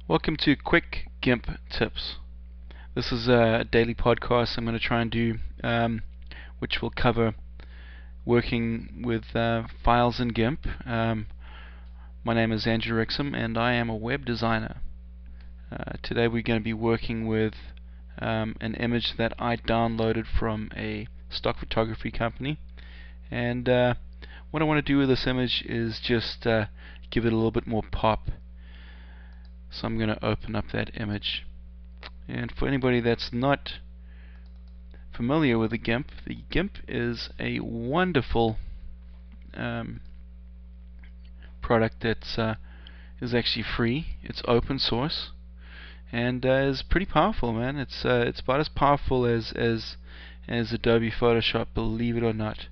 Welcome to Quick Gimp Tips. This is a daily podcast I'm going to try and do, which will cover working with files in Gimp. My name is Andrew Rixham and I am a web designer. Today we're going to be working with an image that I downloaded from a stock photography company, and what I want to do with this image is just give it a little bit more pop. So I'm going to open up that image, and for anybody that's not familiar with the GIMP is a wonderful product that is actually free. It's open source and is pretty powerful, man. It's about as powerful as Adobe Photoshop, believe it or not.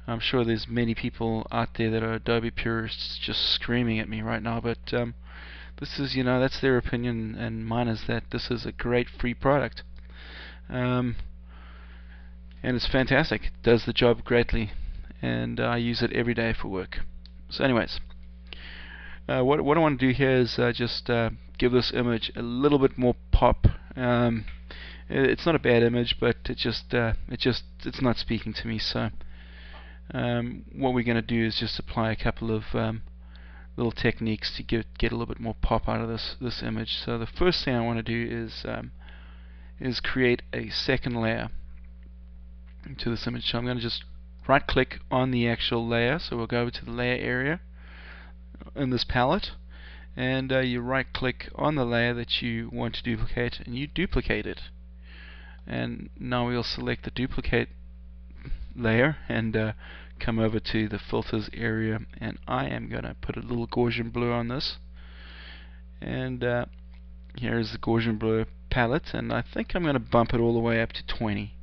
I'm sure there's many people out there that are Adobe purists just screaming at me right now, but this is, that's their opinion, and mine is that this is a great free product. And it's fantastic. It does the job greatly, and I use it every day for work. So anyways, what I want to do here is just give this image a little bit more pop. It's not a bad image, but it's not speaking to me. So what we're going to do is just apply a couple of little techniques to get a little bit more pop out of this image. So the first thing I want to do is create a second layer to this image. So I'm going to just right click on the actual layer. So we'll go over to the layer area in this palette, and you right click on the layer that you want to duplicate, and you duplicate it. And now we'll select the duplicate layer and come over to the filters area, and I am going to put a little Gaussian blur on this, and here's the Gaussian blur palette, and I think I'm going to bump it all the way up to 20,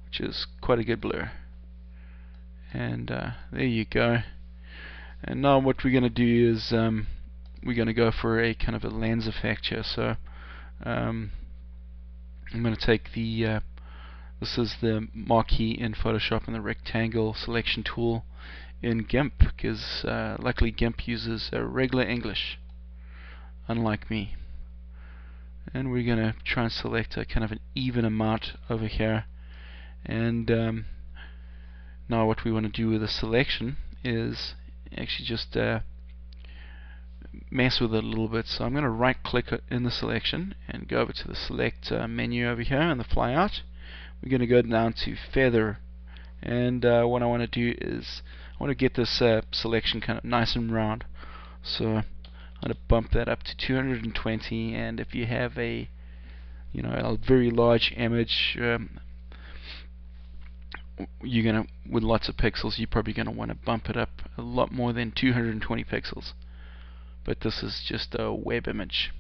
which is quite a good blur. And there you go. And now what we're going to do is we're going to go for a kind of a lens effect here. So I'm going to take the this is the marquee in Photoshop and the rectangle selection tool in Gimp, because luckily Gimp uses regular English, unlike me. And we're going to try and select a kind of an even amount over here. And now what we want to do with the selection is actually just mess with it a little bit. So I'm going to right click in the selection and go over to the select menu over here and the flyout. We're going to go down to feather, and what I want to do is I want to get this selection kind of nice and round. So I'm going to bump that up to 220, and if you have a very large image, you're gonna, with lots of pixels, you're probably going to want to bump it up a lot more than 220 pixels. But this is just a web image.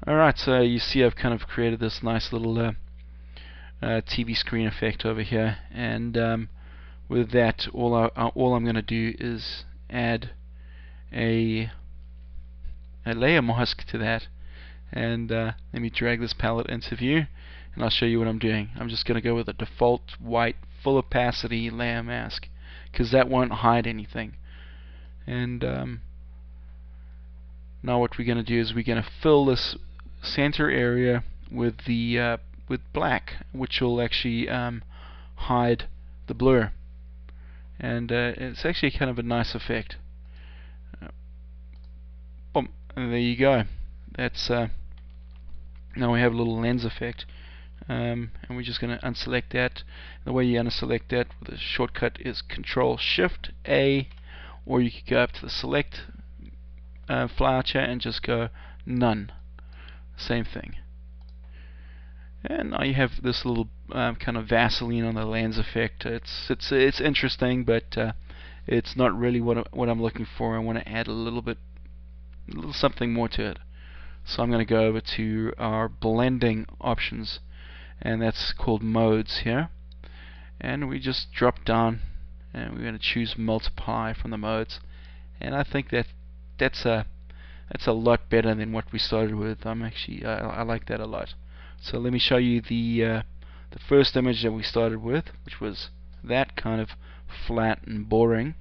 Alright, so you see I've kind of created this nice little TV screen effect over here, and with that, all I'm going to do is add a layer mask to that, and let me drag this palette into view, and I'll show you what I'm doing. I'm just going to go with a default white full opacity layer mask, because that won't hide anything. And now what we're going to do is we're going to fill this center area with the with black, which will actually hide the blur, and it's actually kind of a nice effect. Boom, and there you go. That's now we have a little lens effect, and we're just going to unselect that. The way you unselect that with a shortcut is Control Shift A, or you could go up to the select flyout chair and just go none. Same thing. And now you have this little kind of Vaseline on the lens effect. It's interesting, but it's not really what I'm looking for. I want to add a little something more to it. So I'm going to go over to our blending options, and that's called modes here. And we just drop down, and we're going to choose multiply from the modes. And I think that's a lot better than what we started with. I like that a lot. So let me show you the first image that we started with, which was that kind of flat and boring.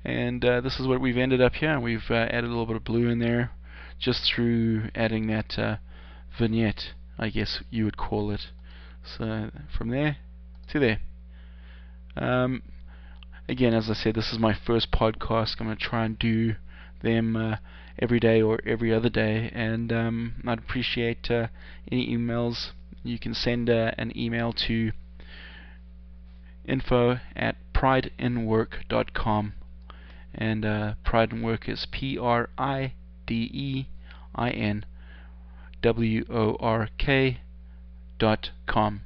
And this is what we've ended up here. We've added a little bit of blue in there just through adding that vignette, I guess you would call it. So from there to there. Again, as I said, this is my first podcast. I'm going to try and do them every day or every other day, and I'd appreciate any emails. You can send an email to info@prideinwork.com, and Prideinwork is PRIDEINWORK.com.